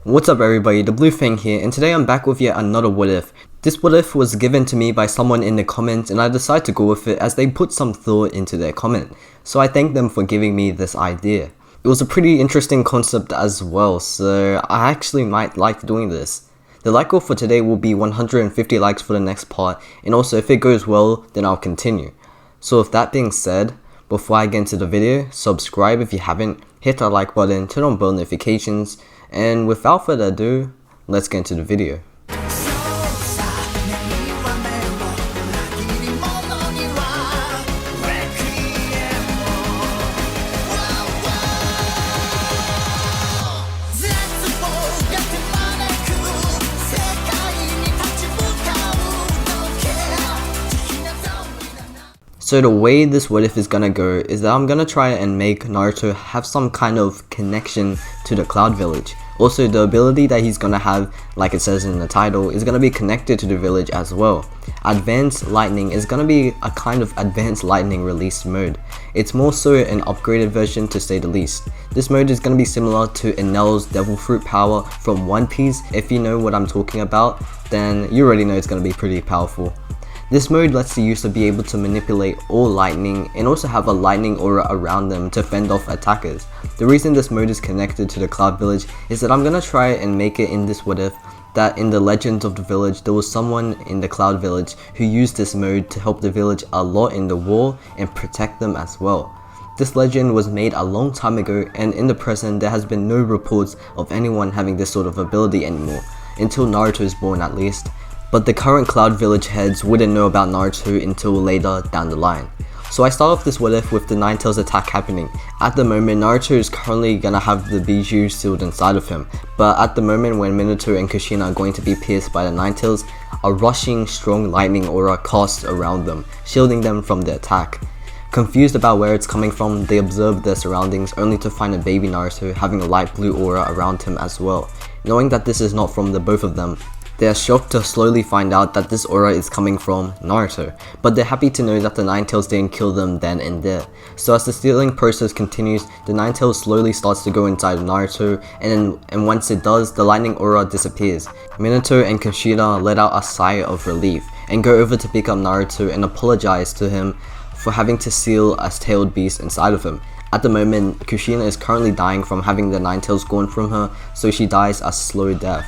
What's up everybody, the Blue Fang here, and today I'm back with yet another what if. This what if was given to me by someone in the comments and I decided to go with it as they put some thought into their comment. So I thank them for giving me this idea. It was a pretty interesting concept as well, so I actually might like doing this. The like goal for today will be 150 likes for the next part, and also if it goes well, then I'll continue. So with that being said, before I get into the video, subscribe if you haven't, hit that like button, turn on bell notifications, and without further ado, let's get into the video. So the way this what if is gonna go is that I'm gonna try and make Naruto have some kind of connection to the Cloud Village. Also, the ability that he's gonna have, like it says in the title, is gonna be connected to the village as well. Advanced Lightning is gonna be a kind of Advanced Lightning release mode. It's more so an upgraded version to say the least. This mode is gonna be similar to Enel's Devil Fruit power from One Piece. If you know what I'm talking about, then you already know it's gonna be pretty powerful. This mode lets the user be able to manipulate all lightning and also have a lightning aura around them to fend off attackers. The reason this mode is connected to the Cloud Village is that I'm gonna try and make it in this what if that in the Legends of the Village there was someone in the Cloud Village who used this mode to help the village a lot in the war and protect them as well. This legend was made a long time ago, and in the present there has been no reports of anyone having this sort of ability anymore, until Naruto is born at least. But the current Cloud Village heads wouldn't know about Naruto until later down the line. So I start off this what if with the Nine Tails attack happening. At the moment, Naruto is currently gonna have the Bijou sealed inside of him, but at the moment when Minato and Kushina are going to be pierced by the Nine Tails, a rushing strong lightning aura casts around them, shielding them from the attack. Confused about where it's coming from, they observe their surroundings only to find a baby Naruto having a light blue aura around him as well. Knowing that this is not from the both of them, they are shocked to slowly find out that this aura is coming from Naruto, but they're happy to know that the Nine Tails didn't kill them then and there. So as the stealing process continues, the Nine Tails slowly starts to go inside Naruto, and once it does, the lightning aura disappears. Minato and Kushina let out a sigh of relief and go over to pick up Naruto and apologize to him for having to seal a tailed beast inside of him. At the moment, Kushina is currently dying from having the Nine Tails gone from her, so she dies a slow death.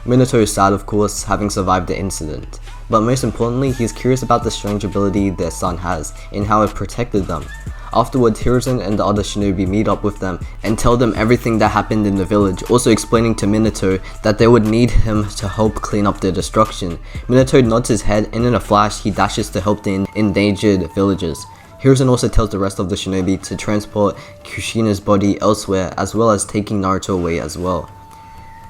Minato is sad of course, having survived the incident, but most importantly he is curious about the strange ability their son has and how it protected them. Afterwards, Hiruzen and the other shinobi meet up with them and tell them everything that happened in the village, also explaining to Minato that they would need him to help clean up their destruction. Minato nods his head, and in a flash he dashes to help the endangered villagers. Hiruzen also tells the rest of the shinobi to transport Kushina's body elsewhere, as well as taking Naruto away as well.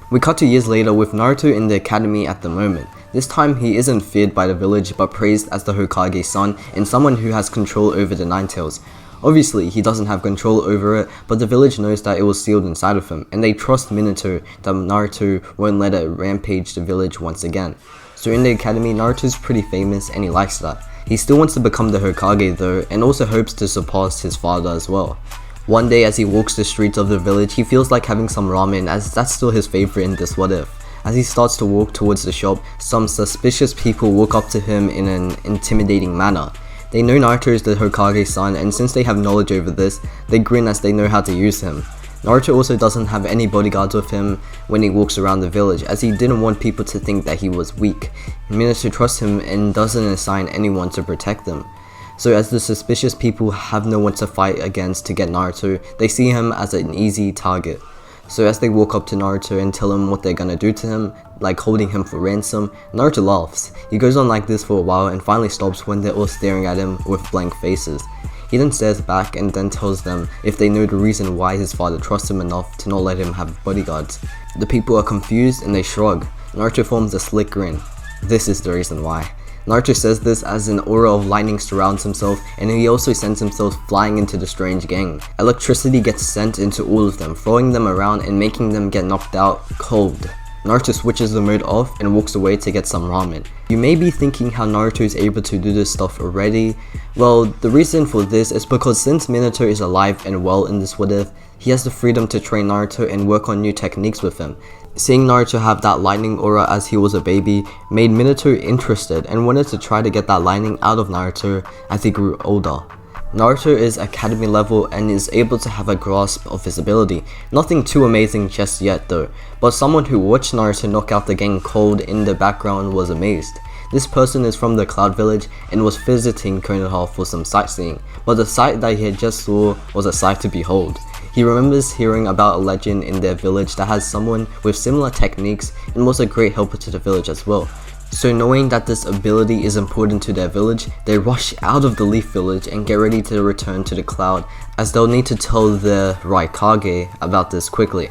We cut to years later with Naruto in the academy at the moment. This time he isn't feared by the village but praised as the Hokage's son and someone who has control over the Nine Tails. Obviously he doesn't have control over it, but the village knows that it was sealed inside of him, and they trust Minato that Naruto won't let it rampage the village once again. So in the academy, Naruto's pretty famous and he likes that. He still wants to become the Hokage though, and also hopes to surpass his father as well. One day as he walks the streets of the village, he feels like having some ramen, as that's still his favorite in this what if. As he starts to walk towards the shop, some suspicious people walk up to him in an intimidating manner. They know Naruto is the Hokage's son, and since they have knowledge over this, they grin as they know how to use him. Naruto also doesn't have any bodyguards with him when he walks around the village, as he didn't want people to think that he was weak. Minato trusts him and doesn't assign anyone to protect them. So as the suspicious people have no one to fight against to get Naruto, they see him as an easy target. So as they walk up to Naruto and tell him what they're gonna do to him, like holding him for ransom, Naruto laughs. He goes on like this for a while and finally stops when they're all staring at him with blank faces. He then stares back and then tells them if they know the reason why his father trusts him enough to not let him have bodyguards. The people are confused and they shrug. Naruto forms a slick grin. This is the reason why. Naruto says this as an aura of lightning surrounds himself, and he also sends himself flying into the strange gang. Electricity gets sent into all of them, throwing them around and making them get knocked out cold. Naruto switches the mode off and walks away to get some ramen. You may be thinking how Naruto is able to do this stuff already. Well, the reason for this is because since Minato is alive and well in this what if, he has the freedom to train Naruto and work on new techniques with him. Seeing Naruto have that lightning aura as he was a baby made Minato interested and wanted to try to get that lightning out of Naruto as he grew older. Naruto is academy level and is able to have a grasp of his ability. Nothing too amazing just yet though, but someone who watched Naruto knock out the gang cold in the background was amazed. This person is from the Cloud Village and was visiting Konoha for some sightseeing, but the sight that he had just saw was a sight to behold. He remembers hearing about a legend in their village that has someone with similar techniques and was a great helper to the village as well. So knowing that this ability is important to their village, they rush out of the Leaf Village and get ready to return to the Cloud, as they'll need to tell the Raikage about this quickly.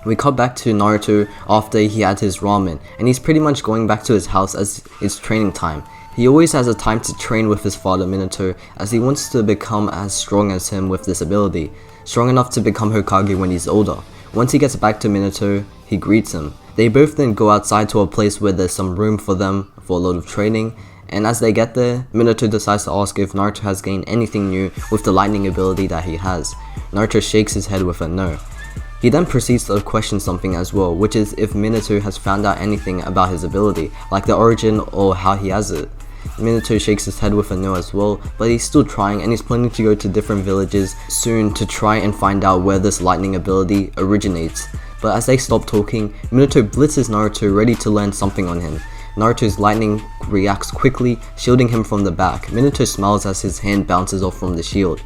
We cut back to Naruto after he had his ramen, and he's pretty much going back to his house as it's training time. He always has a time to train with his father Minato, as he wants to become as strong as him with this ability, strong enough to become Hokage when he's older. Once he gets back to Minato, he greets him. They both then go outside to a place where there's some room for them for a lot of training, and as they get there, Minato decides to ask if Naruto has gained anything new with the lightning ability that he has. Naruto shakes his head with a no. He then proceeds to question something as well, which is if Minato has found out anything about his ability, like the origin or how he has it. Minato shakes his head with a no as well, but he's still trying and he's planning to go to different villages soon to try and find out where this lightning ability originates. But as they stop talking, Minato blitzes Naruto ready to learn something on him. Naruto's lightning reacts quickly, shielding him from the back. Minato smiles as his hand bounces off from the shield.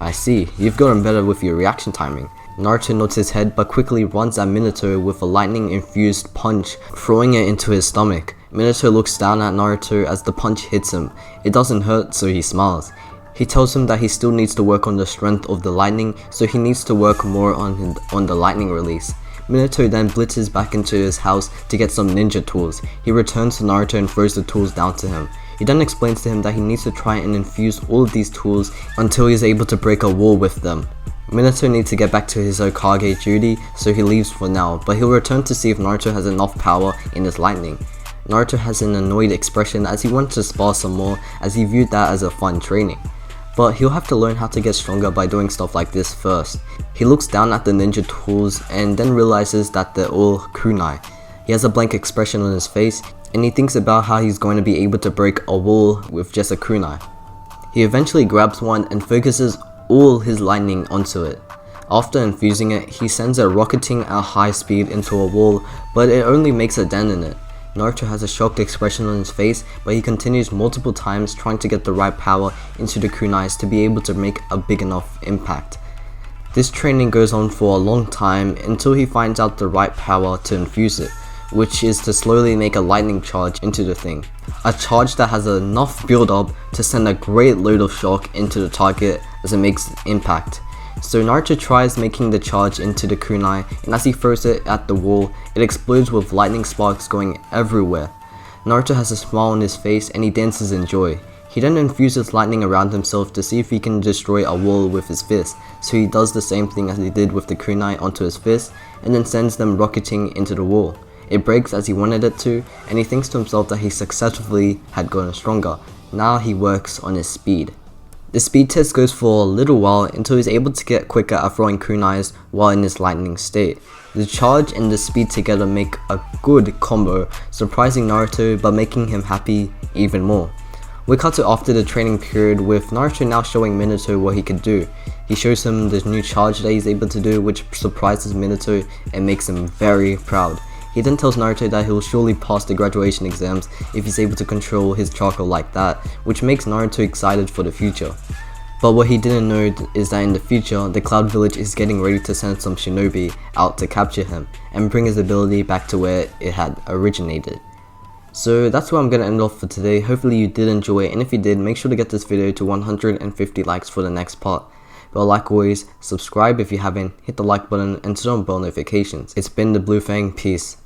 I see, you've gotten better with your reaction timing. Naruto nods his head but quickly runs at Minato with a lightning infused punch, throwing it into his stomach. Minato looks down at Naruto as the punch hits him. It doesn't hurt, so he smiles. He tells him that he still needs to work on the strength of the lightning, so he needs to work more on the lightning release. Minato then blitzes back into his house to get some ninja tools. He returns to Naruto and throws the tools down to him. He then explains to him that he needs to try and infuse all of these tools until he is able to break a wall with them. Minato needs to get back to his Hokage duty, so he leaves for now, but he'll return to see if Naruto has enough power in his lightning. Naruto has an annoyed expression as he wants to spar some more, as he viewed that as a fun training. But he'll have to learn how to get stronger by doing stuff like this first. He looks down at the ninja tools and then realizes that they're all kunai. He has a blank expression on his face and he thinks about how he's going to be able to break a wall with just a kunai. He eventually grabs one and focuses all his lightning onto it. After infusing it, he sends it rocketing at high speed into a wall, but it only makes a dent in it. Naruto has a shocked expression on his face, but he continues multiple times trying to get the right power into the kunais to be able to make a big enough impact. This training goes on for a long time until he finds out the right power to infuse it, which is to slowly make a lightning charge into the thing. A charge that has enough build up to send a great load of shock into the target as it makes impact. So Naruto tries making the charge into the kunai, and as he throws it at the wall, it explodes with lightning sparks going everywhere. Naruto has a smile on his face and he dances in joy. He then infuses lightning around himself to see if he can destroy a wall with his fist, so he does the same thing as he did with the kunai onto his fist, and then sends them rocketing into the wall. It breaks as he wanted it to, and he thinks to himself that he successfully had gotten stronger. Now he works on his speed. The speed test goes for a little while until he's able to get quicker at throwing kunais while in his lightning state. The charge and the speed together make a good combo, surprising Naruto but making him happy even more. We cut to after the training period with Naruto now showing Minato what he could do. He shows him the new charge that he's able to do, which surprises Minato and makes him very proud. He then tells Naruto that he'll surely pass the graduation exams if he's able to control his chakra like that, which makes Naruto excited for the future. But what he didn't know is that in the future, the Cloud Village is getting ready to send some shinobi out to capture him and bring his ability back to where it had originated. So that's where I'm going to end off for today. Hopefully you did enjoy it, and if you did, make sure to get this video to 150 likes for the next part. But like always, subscribe if you haven't, hit the like button and turn on bell notifications. It's been the Blue Fang, peace.